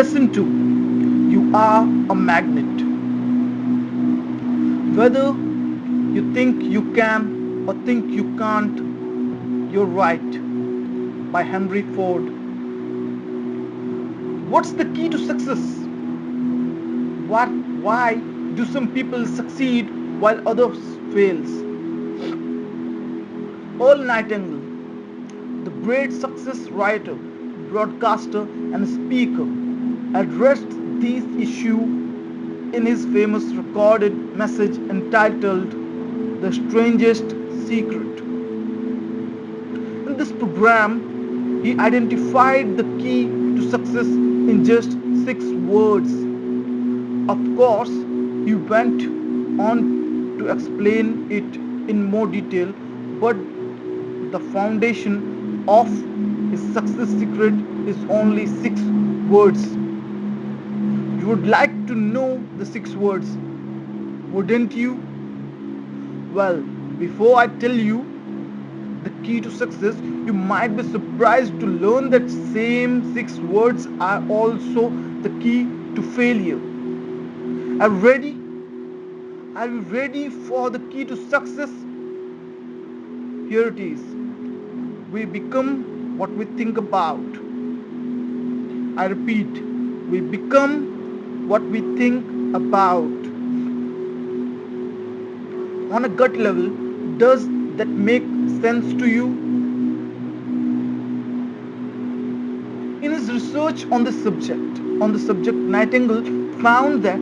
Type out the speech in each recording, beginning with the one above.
Lesson 2. You are a magnet. Whether you think you can or think you can't, you're right. By Henry Ford. What's the key to success? What, why do some people succeed while others fails? Earl Nightingale, the great success writer, broadcaster, and speaker, addressed these issues in his famous recorded message entitled The Strangest Secret. In this program, he identified the key to success in just 6 words. Of course, he went on to explain it in more detail, but the foundation of his success secret is only 6 words. You would like to know the 6 words, wouldn't you? Well, before I tell you the key to success, you might be surprised to learn that same 6 words are also the key to failure. Are you ready? Are you ready for the key to success? Here it is. We become what we think about. I repeat, we become what we think about. On a gut level, does that make sense to you? In his research on the subject, Nightingale found that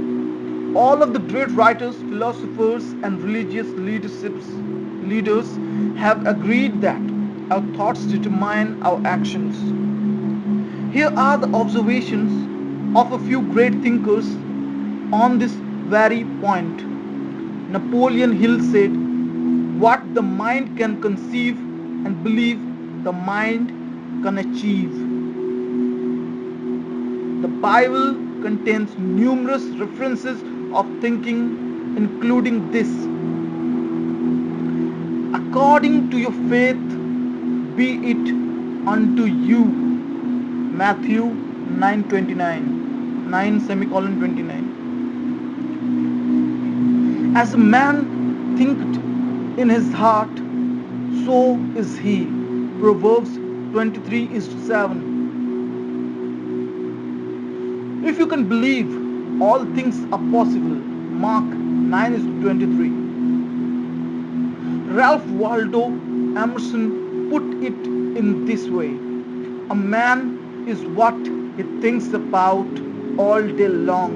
all of the great writers, philosophers, and religious leaders have agreed that our thoughts determine our actions. Here are the observations of a few great thinkers on this very point. Napoleon Hill said, "What the mind can conceive and believe, the mind can achieve." The Bible contains numerous references of thinking, including this: "According to your faith, be it unto you." Matthew 9:29, 9:29. As a man thinketh in his heart, so is he. Proverbs 23:7. If you can believe, all things are possible. Mark 9:23. Ralph Waldo Emerson put it in this way: a man is what he thinks about all day long.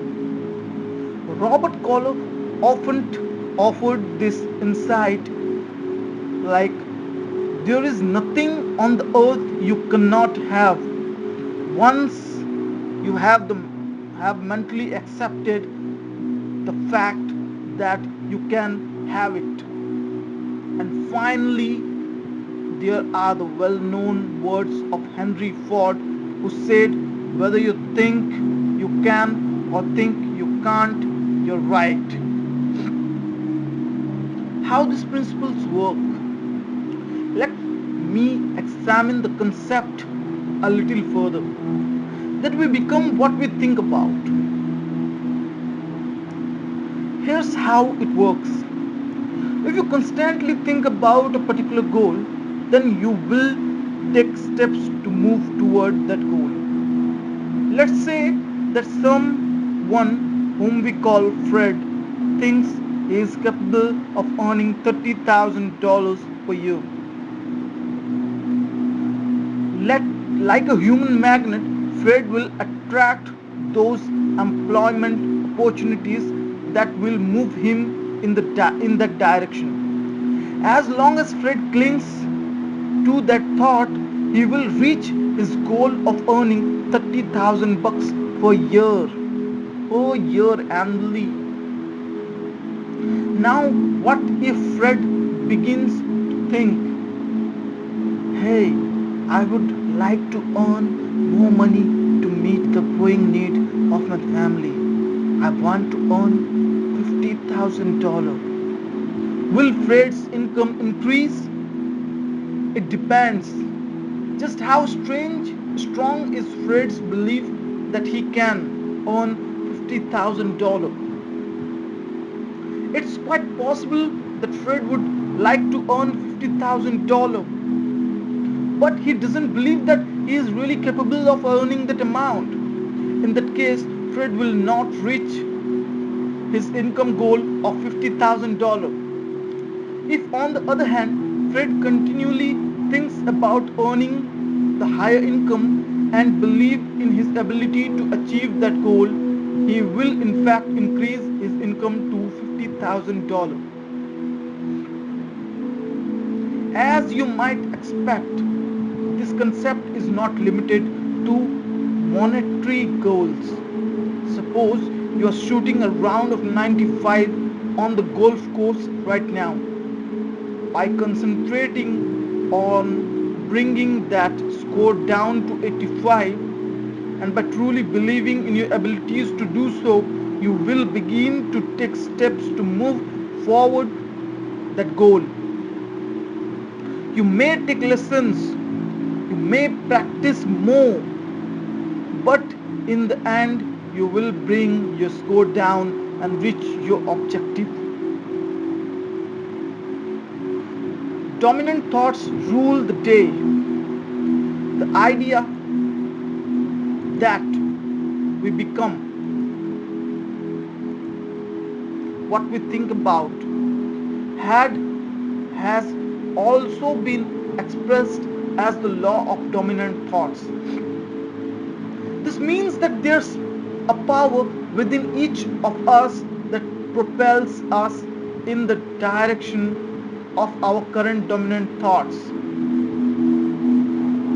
Robert Keller often offered this insight, like, there is nothing on the earth you cannot have once you have mentally accepted the fact that you can have it. And finally, there are the well-known words of Henry Ford, who said, "Whether you think you can or think you can't, you're right." How these principles work? Let me examine the concept a little further. That we become what we think about. Here's how it works. If you constantly think about a particular goal, then you will take steps to move toward that goal. Let's say that someone whom we call Fred thinks he is capable of earning $30,000 per year. Like a human magnet, Fred will attract those employment opportunities that will move him in that direction. As long as Fred clings to that thought, he will reach his goal of earning $30,000 per year annually. Now, what if Fred begins to think, "Hey, I would like to earn more money to meet the growing need of my family. I want to earn $50,000. Will Fred's income increase? It depends. Just how strong is Fred's belief that he can earn $50,000. It's quite possible that Fred would like to earn $50,000, but he doesn't believe that he is really capable of earning that amount. In that case, Fred will not reach his income goal of $50,000. If, on the other hand, Fred continually thinks about earning the higher income and believe in his ability to achieve that goal, he will in fact increase his income to $50,000. As you might expect, this concept is not limited to monetary goals. Suppose you are shooting a round of 95 on the golf course right now. By concentrating on bringing that score down to 85 and by truly believing in your abilities to do so, you will begin to take steps to move forward that goal. You may take lessons, you may practice more, but in the end you will bring your score down and reach your objective. Dominant thoughts rule the day. The idea that we become what we think about has also been expressed as the law of dominant thoughts. This means that there's a power within each of us that propels us in the direction of our current dominant thoughts.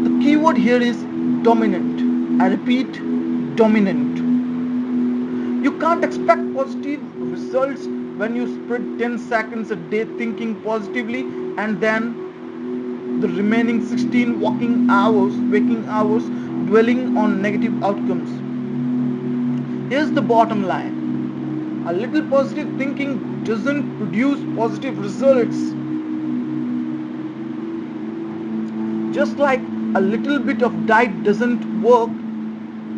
The keyword here is dominant. I repeat, dominant. You can't expect positive results when you spend 10 seconds a day thinking positively and then the remaining 16 waking hours dwelling on negative outcomes. Here's the bottom line. A little positive thinking doesn't produce positive results. Just like a little bit of diet doesn't work,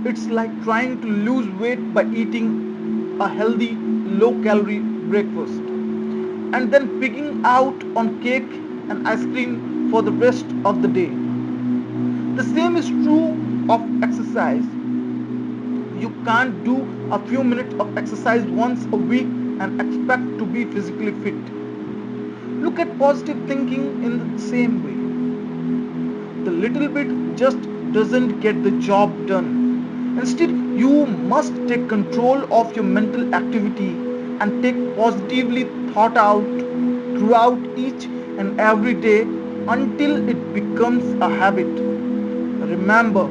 it's like trying to lose weight by eating a healthy, low-calorie breakfast and then pigging out on cake and ice cream for the rest of the day. The same is true of exercise. You can't do a few minutes of exercise once a week and expect to be physically fit. Look at positive thinking in the same way. The little bit just doesn't get the job done. Instead, you must take control of your mental activity and take positively thought out throughout each and every day until it becomes a habit. Remember,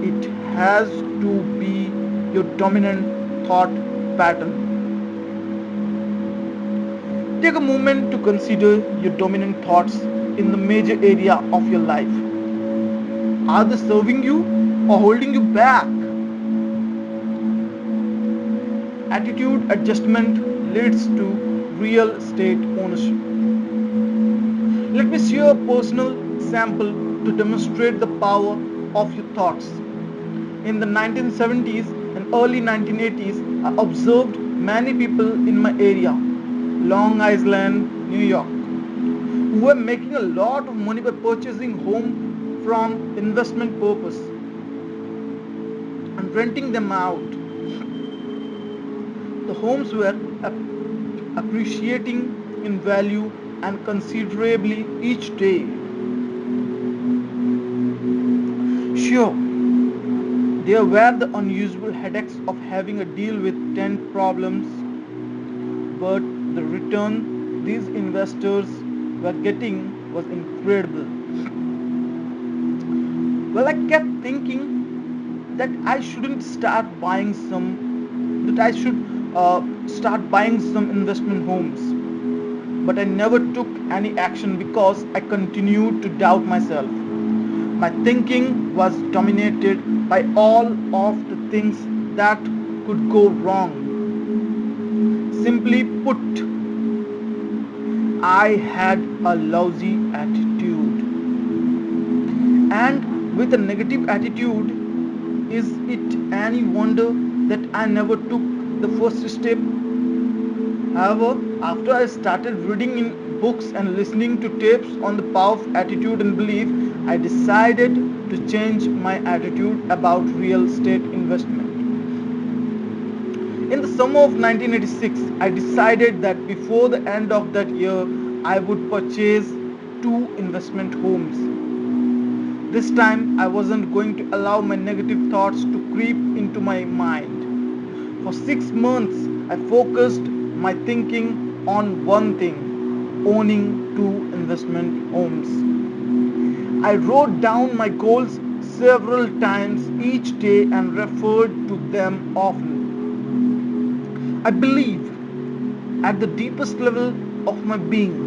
it has to be your dominant thought pattern. Take a moment to consider your dominant thoughts in the major area of your life. Are they serving you or holding you back? Attitude adjustment leads to real estate ownership. Let me share a personal example to demonstrate the power of your thoughts. In the 1970s and early 1980s, I observed many people in my area, Long Island, New York, who were making a lot of money by purchasing homes from investment purpose and renting them out. The homes were appreciating in value and considerably each day. Sure, there were the unusual headaches of having to deal with 10 problems, but the return these investors were getting was incredible. Well, I kept thinking that I should start buying some investment homes. But I never took any action because I continued to doubt myself. My thinking was dominated by all of the things that could go wrong. Simply put, I had a lousy attitude. And with a negative attitude, Is it any wonder that I never took the first step? However, after I started reading in books and listening to tapes on the power of attitude and belief, I decided to change my attitude about real estate investment. In the summer of 1986, I decided that before the end of that year, I would purchase two investment homes. This time, I wasn't going to allow my negative thoughts to creep into my mind. For 6 months, I focused my thinking on one thing: owning two investment homes. I wrote down my goals several times each day and referred to them often. I believed at the deepest level of my being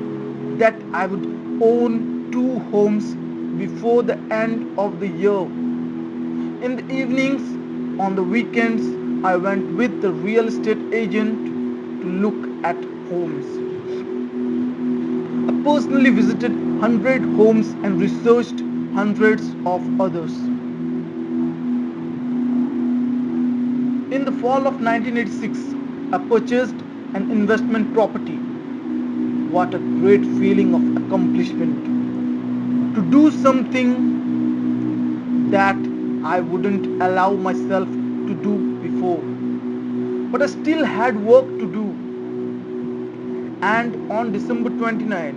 that I would own two homes before the end of the year. In the evenings, on the weekends, I went with the real estate agent to look at homes. I personally visited 100 homes and researched hundreds of others. In the fall of 1986, I purchased an investment property. What a great feeling of accomplishment. To do something that I wouldn't allow myself to do before. But I still had work to do. And on December 29,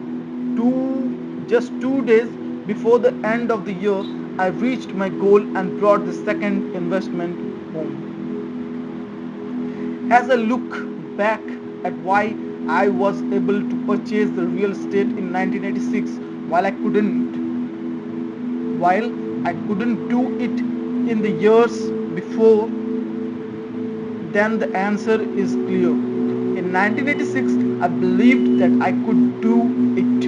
just 2 days before the end of the year, I reached my goal and brought the second investment home. As I look back at why I was able to purchase the real estate in 1986 while I couldn't do it in the years before, then the answer is clear. In 1986, I believed that I could do it.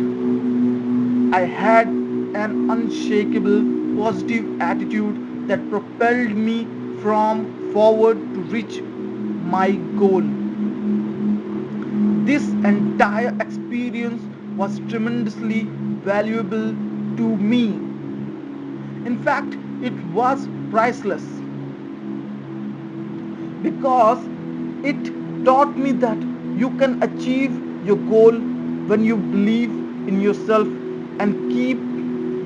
I had an unshakable positive attitude that propelled me from forward to reach my goal. This entire experience was tremendously valuable to me. In fact, it was priceless because it taught me that you can achieve your goal when you believe in yourself and keep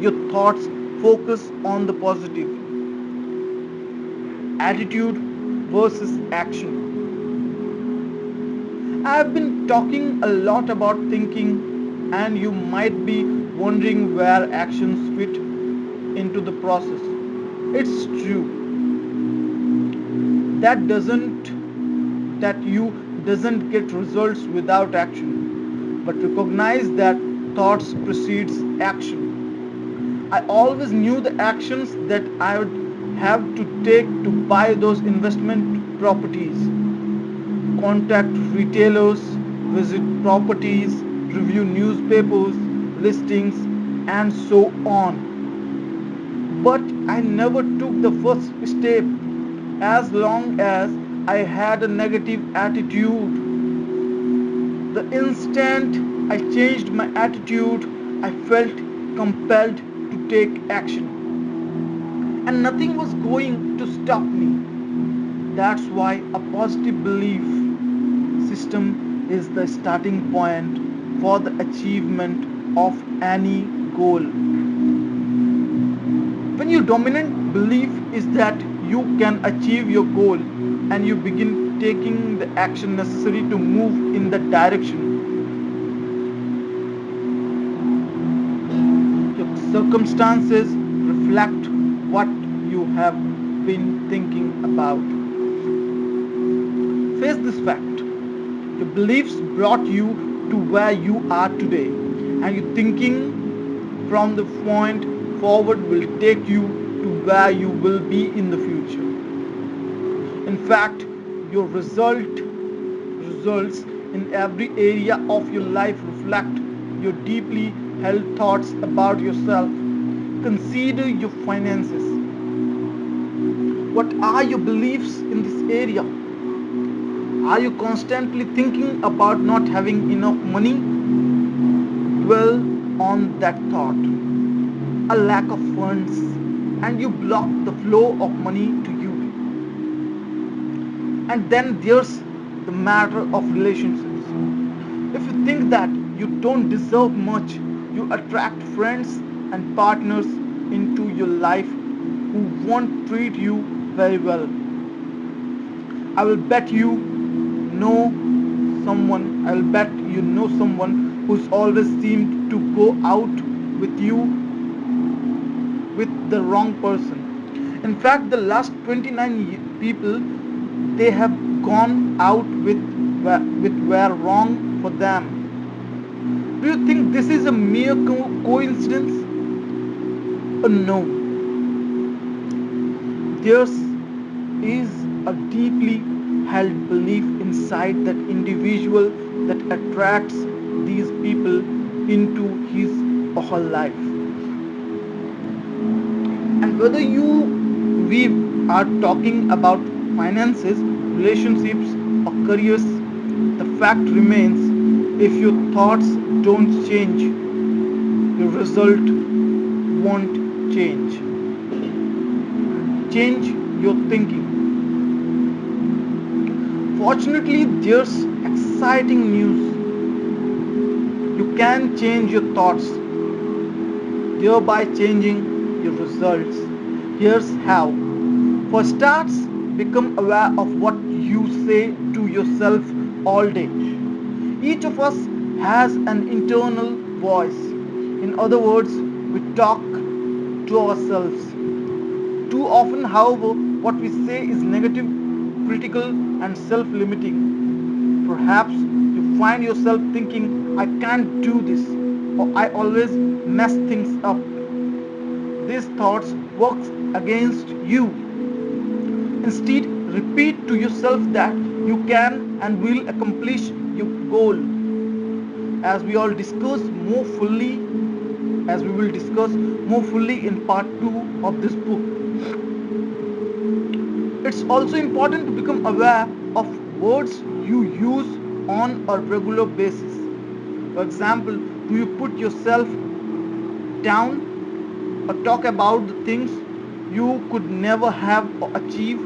your thoughts focused on the positive. Attitude versus action. I have been talking a lot about thinking, and you might be wondering where actions fit into the process. It's true that doesn't that you doesn't get results without action, but recognize that thoughts precedes action. I always knew the actions that I would have to take to buy those investment properties: contact retailers, visit properties, review newspapers, listings, and so on. But I never took the first step as long as I had a negative attitude. The instant I changed my attitude, I felt compelled to take action, and nothing was going to stop me. That's why a positive belief system is the starting point for the achievement of any goal. When your dominant belief is that you can achieve your goal and you begin taking the action necessary to move in that direction, your circumstances reflect what you have been thinking about. Face this fact: your beliefs brought you to where you are today, and your thinking from the point forward will take you to where you will be in the future. In fact, your results in every area of your life reflect your deeply held thoughts about yourself. Consider your finances. What are your beliefs in this area? Are you constantly thinking about not having enough money? Dwell on that thought. A lack of funds, and you block the flow of money to you. And then there's the matter of relationships. If you think that you don't deserve much, you attract friends and partners into your life who won't treat you very well. I will bet you I will bet you know someone who's always seemed to go out with you with the wrong person. In fact, the last 29 people they have gone out with were wrong for them. Do you think this is a mere coincidence? No, there is a deeply held belief inside that individual that attracts these people into his or her life. And whether we are talking about finances, relationships, or careers, the fact remains if your thoughts don't change, your result won't change. Change your thinking. Fortunately, there's exciting news. You can change your thoughts, thereby changing your results. Here's how. For starts, become aware of what you say to yourself all day. Each of us has an internal voice. In other words, we talk to ourselves. Too often, however, what we say is negative, critical, and self limiting. Perhaps you find yourself thinking, I can't do this, or I always mess things up. These thoughts work against you. Instead, repeat to yourself that you can and will accomplish your goal. As we all discuss more fully, as we will discuss more fully in part 2 of this book. It's also important to become aware of words you use on a regular basis. For example, do you put yourself down or talk about the things you could never have or achieve?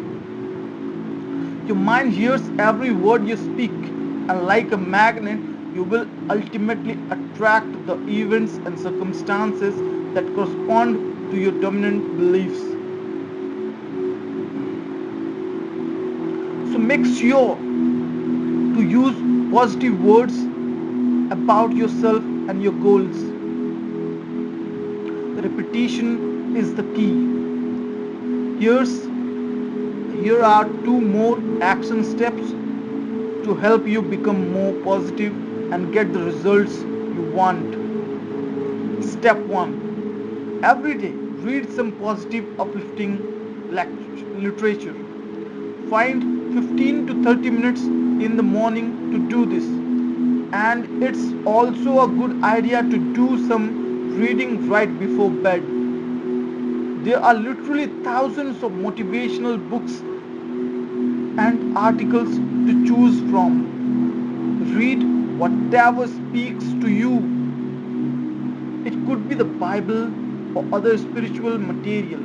Your mind hears every word you speak, and like a magnet, you will ultimately attract the events and circumstances that correspond to your dominant beliefs. So make sure to use positive words about yourself and your goals. The repetition is the key. Here are 2 more action steps to help you become more positive and get the results you want. Step 1. Every day, read some positive, uplifting literature. Find 15 to 30 minutes in the morning to do this. And it's also a good idea to do some reading right before bed. There are literally thousands of motivational books and articles to choose from. Read whatever speaks to you. It could be the Bible or other spiritual material,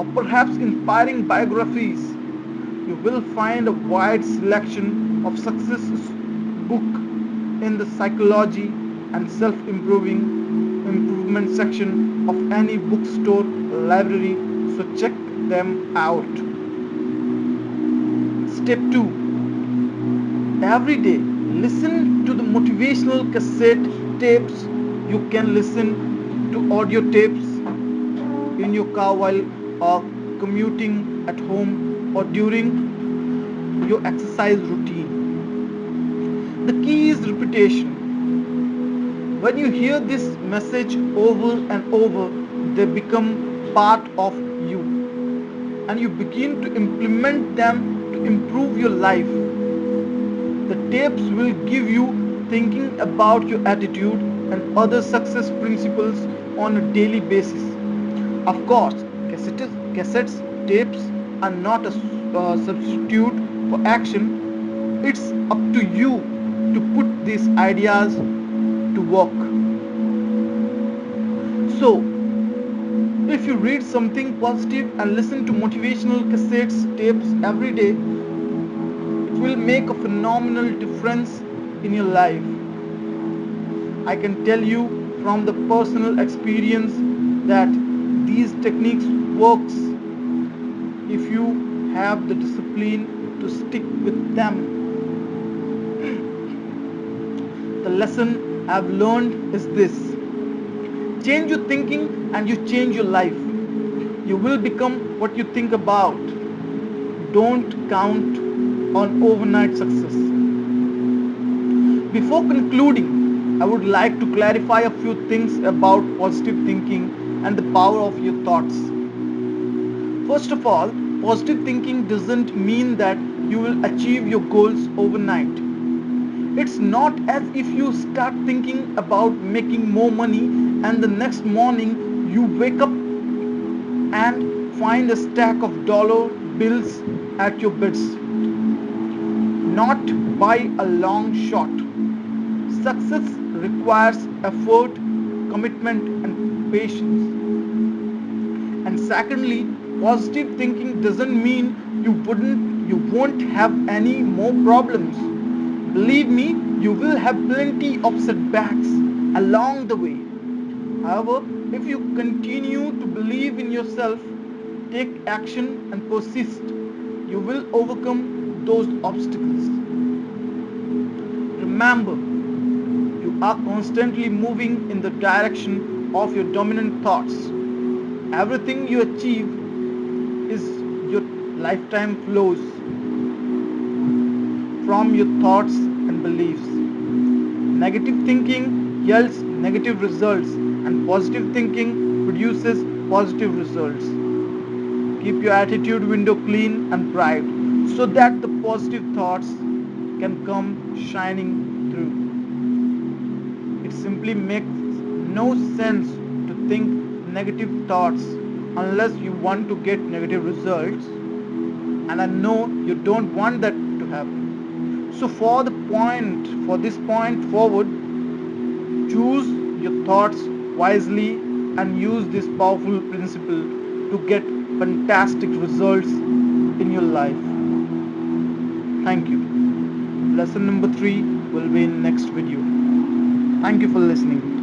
or perhaps inspiring biographies. You will find a wide selection of success books in the psychology and improvement section of any bookstore library, so check them out. Step 2. Every day, listen to the motivational cassette tapes. You can listen to audio tapes in your car while commuting at home or during your exercise routine. The key is repetition. When you hear this message over and over, they become part of you, and you begin to implement them to improve your life. The tapes will give you thinking about your attitude and other success principles on a daily basis. Of course, cassettes, tapes are not a substitute for action. It's up to you to put these ideas to work. So, if you read something positive and listen to motivational cassettes, tapes every day, will make a phenomenal difference in your life. I can tell you from the personal experience that these techniques works if you have the discipline to stick with them. The lesson I've learned is this: change your thinking and you change your life. You will become what you think about. Don't count on overnight success. Before concluding, I would like to clarify a few things about positive thinking and the power of your thoughts. First of all, positive thinking doesn't mean that you will achieve your goals overnight. It's not as if you start thinking about making more money and the next morning you wake up and find a stack of dollar bills at your bedside. Not by a long shot. Success requires effort, commitment, and patience. And secondly, positive thinking doesn't mean you won't have any more problems. Believe me, you will have plenty of setbacks along the way. However, if you continue to believe in yourself, take action and persist, you will overcome those obstacles. Remember, you are constantly moving in the direction of your dominant thoughts. Everything you achieve is your lifetime flows from your thoughts and beliefs. Negative thinking yields negative results, and positive thinking produces positive results. Keep your attitude window clean and bright so that the positive thoughts can come shining through. It simply makes no sense to think negative thoughts unless you want to get negative results, and I know you don't want that to happen. So for this point forward, choose your thoughts wisely and use this powerful principle to get fantastic results in your life. Thank you. Lesson number 3 will be in next video. Thank you for listening.